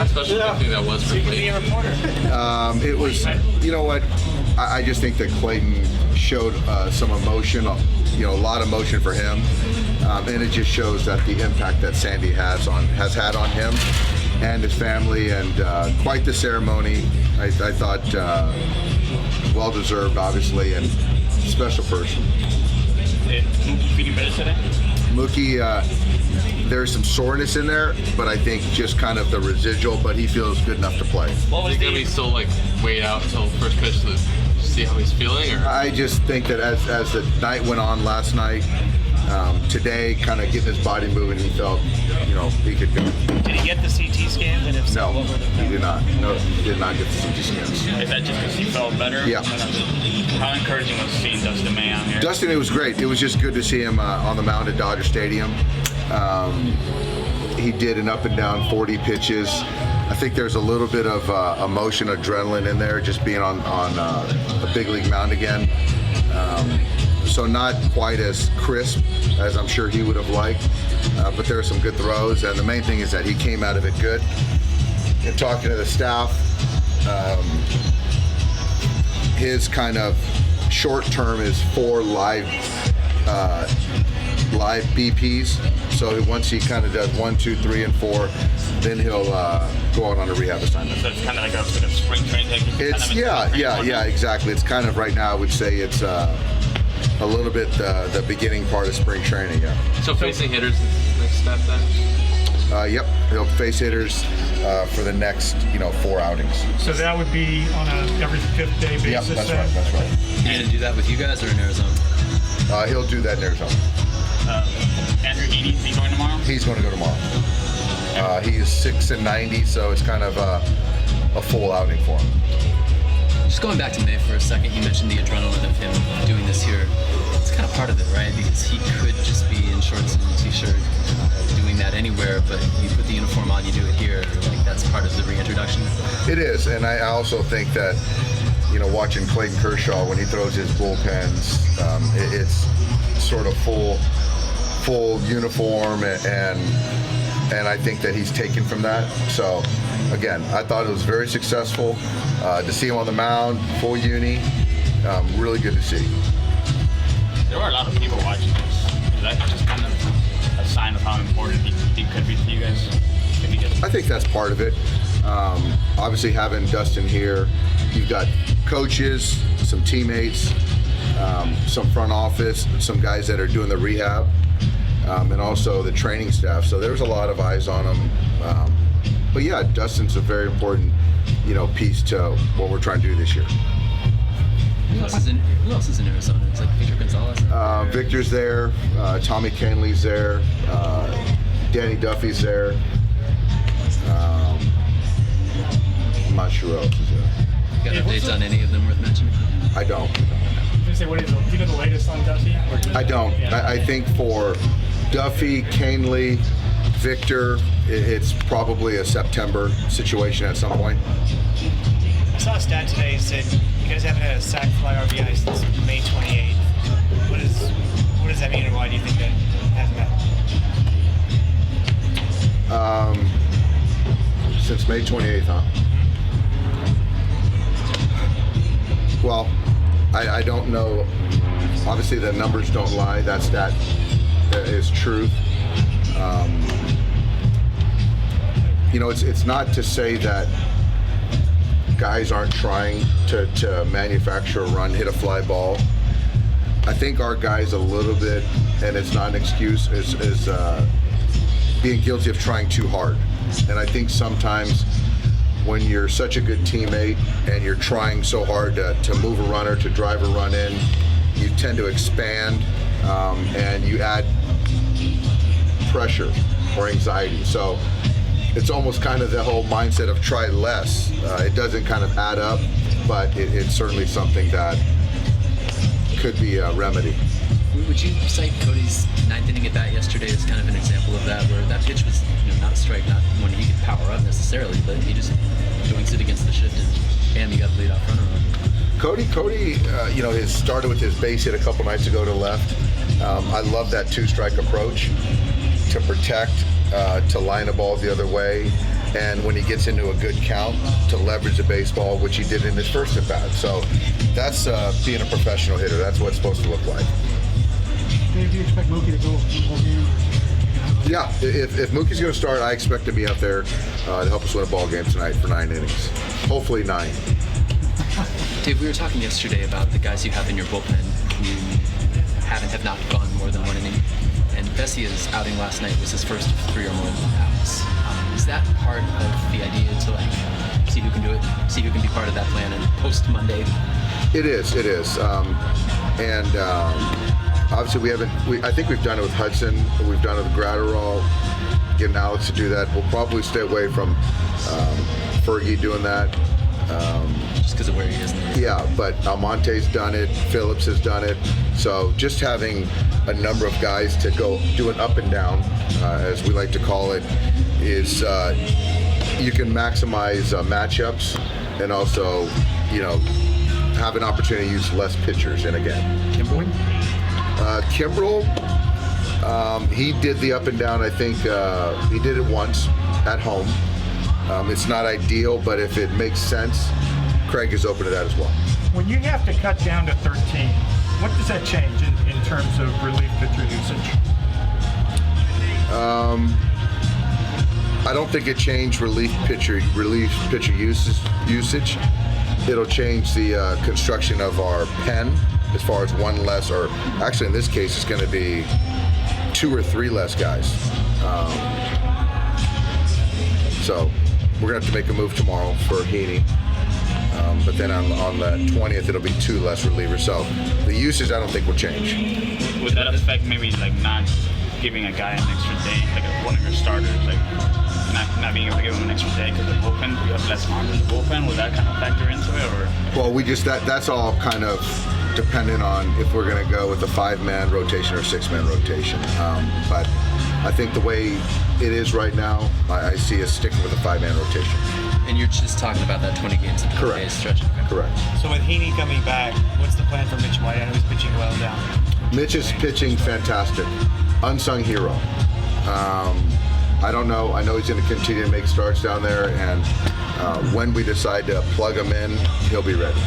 How special do you think that was for You can Clayton? be a reporter. It was, you know what, I just think that Clayton showed some emotion, a lot of emotion for him, and it just shows that the impact that Sandy has had on him and his family, and quite the ceremony. I thought well deserved, obviously, and special person. Did Mookie feeling better today? Mookie, there's some soreness in there, but I think just kind of the residual, but he feels good enough to play. What was Is he gonna be still wait out until first pitch to see how he's feeling, or? I just think that as the night went on last night, today, kind of getting his body moving, he felt, he could go. Did he get the CT scans? And if so, No, what were the he did not. No, he did not get the CT scans. Is that just because he felt better? Yeah. How encouraging was seeing Dustin May out here? Dustin, it was great. It was just good to see him on the mound at Dodger Stadium. He did an up and down 40 pitches. I think there's a little bit of emotion, adrenaline in there, just being on a big league mound again. So not quite as crisp as I'm sure he would have liked, but there are some good throws, and the main thing is that he came out of it good. And talking to the staff, his kind of short term is 4 live BPs. So once he kind of does 1, 2, 3, and 4, then he'll go out on a rehab assignment. So it's kind of like a spring training technique. It's yeah, exactly. It's kind of right now. I would say it's a little bit the beginning part of spring training. Yeah. So facing hitters is the next step then? Yep. He'll face hitters for the next 4 outings. So that would be on a every 5th day basis. Yep, that's then? right. That's right. He's going to do that with you guys or in Arizona? He'll do that in Arizona. Andrew Heaney, is he going tomorrow? He's going to go tomorrow. He is 6-90, so it's kind of a full outing for him. Just going back to May for a second, you mentioned the adrenaline of him doing this here. It's kind of part of it, right? Because he could just be in shorts and a t-shirt doing that anywhere, but you put the uniform on, you do it here. Like that's part of the reintroduction. It is, and I also think that, watching Clayton Kershaw when he throws his bullpens, it's sort of full uniform, and I think that he's taken from that. So, again, I thought it was very successful. To see him on the mound, full uni, really good to see. There were a lot of people watching this. Is that just kind of a sign of how important he could be to you guys? I think that's part of it. Obviously, having Dustin here, you've got coaches, some teammates, some front office, some guys that are doing the rehab, and also the training staff. So there's a lot of eyes on him. But yeah, Dustin's a very important, piece to what we're trying to do this year. Who else is in Arizona? It's like Victor Gonzalez. Victor's there. Tommy Canley's there. Danny Duffy's there. I'm not sure who else is there. You got updates on any of them worth mentioning? I don't. I was gonna say, do you know the latest on Duffy? I don't. Yeah. I think for Duffy, Canley, Victor, it's probably a September situation at some point. I saw a stat today that said you guys haven't had a sack fly RBI since May 28th. What does that mean, and why do you think that hasn't happened? Since May 28th, huh? Well, I don't know. Obviously, the numbers don't lie. That stat is truth. It's not to say that guys aren't trying to manufacture a run, hit a fly ball. I think our guys a little bit, and it's not an excuse, is being guilty of trying too hard. And I think sometimes when you're such a good teammate and you're trying so hard to move a runner, to drive a run in, you tend to expand and you add pressure or anxiety. So it's almost kind of the whole mindset of try less. It doesn't kind of add up, but it's certainly something that could be a remedy. Would you cite Cody's 9th inning at bat yesterday as kind of an example of that, where that pitch was not a strike, not one he could power up necessarily, but he just doings it against the shift, and bam, you got the lead off runner on. Cody, has started with his base hit a couple nights ago to left. I love that 2-strike approach to protect, to line a ball the other way. and when he gets into a good count, to leverage the baseball, which he did in his first at bat. So that's being a professional hitter. That's what it's supposed to look like. Dave, do you expect Mookie to go the whole game? Yeah, if Mookie's going to start, I expect to be out there to help us win a ball game tonight for 9 innings. Hopefully 9. Dave, we were talking yesterday about the guys you have in your bullpen who have not gone more than 1 inning. And Vesia's outing last night was his first of 3 or more outs. Is that part of the idea to see who can do it, see who can be part of that plan, and post Monday? It is. Obviously I think we've done it with Hudson. We've done it with Gratterall. Getting Alex to do that. We'll probably stay away from Fergie doing that. Just because of where he is. Yeah, but Almonte's done it. Phillips has done it. So just having a number of guys to go do an up and down, as we like to call it, is you can maximize matchups and also, have an opportunity to use less pitchers in a game. Kimbrel? Kimbrel, he did the up and down. I think he did it once at home. It's not ideal, but if it makes sense, Craig is open to that as well. When you have to cut down to 13, what does that change in terms of relief pitcher usage? I don't think it changed relief pitcher usage. It'll change the construction of our pen as far as 1 less, or actually in this case it's going to be 2 or 3 less guys. So we're going to have to make a move tomorrow for Heaney. But then on the 20th it'll be 2 less relievers. So the usage I don't think will change. Would that affect maybe not giving a guy an extra day, one of your starters, not being able to give him an extra day because the bullpen, you have less arms in the bullpen? Would that kind of factor into it, or? Well, that's all kind of dependent on if we're going to go with a 5-man rotation or 6-man rotation. But I think the way it is right now, I see us sticking with a 5-man rotation. And you're just talking about that 20 games in 4 days stretch. Correct. So with Heaney coming back, what's the plan for Mitch White? I know he's pitching well down. Mitch is pitching fantastic. Unsung hero. I don't know. I know he's going to continue to make starts down there, and when we decide to plug him in, he'll be ready.